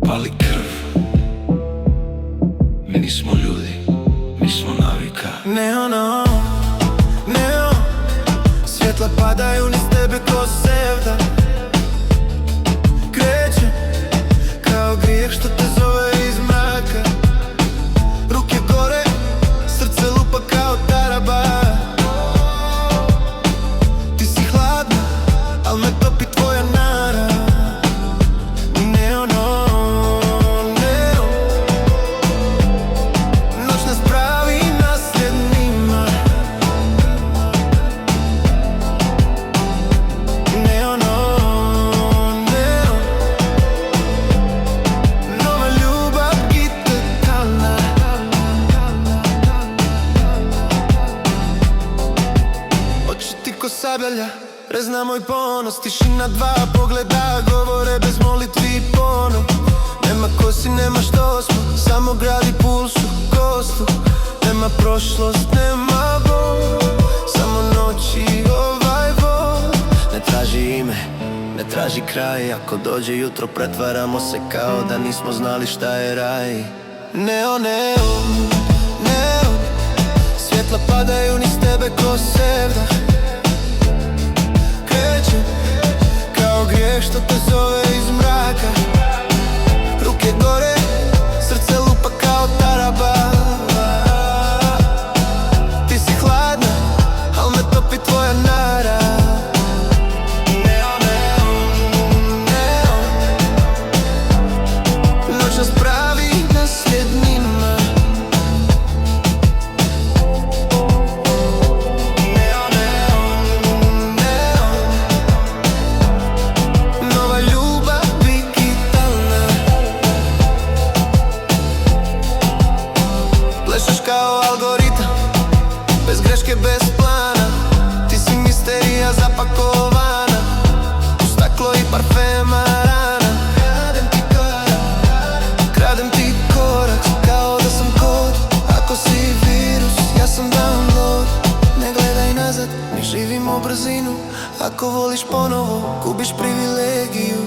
pali krv. Mi nismo ljudi, mi smo navika. Neon, svjetla padaju niz tebe ko sevda. Krećem kao grijeh što te zove iz mraka. Ruke gore, srce lupa kao taraba. Ti si hladna, al me topi tvoja nara. Neon, noć nas pravi nasljednima. Neon, nova ljubav gitatalna. Oči ti ko sablja, rezna moj ponos. Tišina, dva pogleda, govore bez molitvi i ponov. Nema ko si, nema što smo, samo gradi pulsu, kostu. Nema prošlost, nema bol, samo noć i ovaj vol. Ne traži ime, ne traži kraj. Ako dođe jutro pretvaramo se kao da nismo znali šta je raj. Neon, svjetla padaju niz tebe ko sevda. Krećem kao grijeh što te zove iz mraka. Ruke gore, srce lupa kao taraba. Ti si hladna, al me topi tvoja nara. Neon, noć nas pravi nasljednima. Neon, nova ljubav digitalna. Plešeš kao algoritam, bez greške, bez plana. Ti si misterija zapakovana u staklo i parfema rana. Kradem ti korak, kao da sam kod. Ako si virus, ja sam download. Ne gledaj nazad, mi živimo brzinu. Ako voliš ponovo, gubiš privilegiju.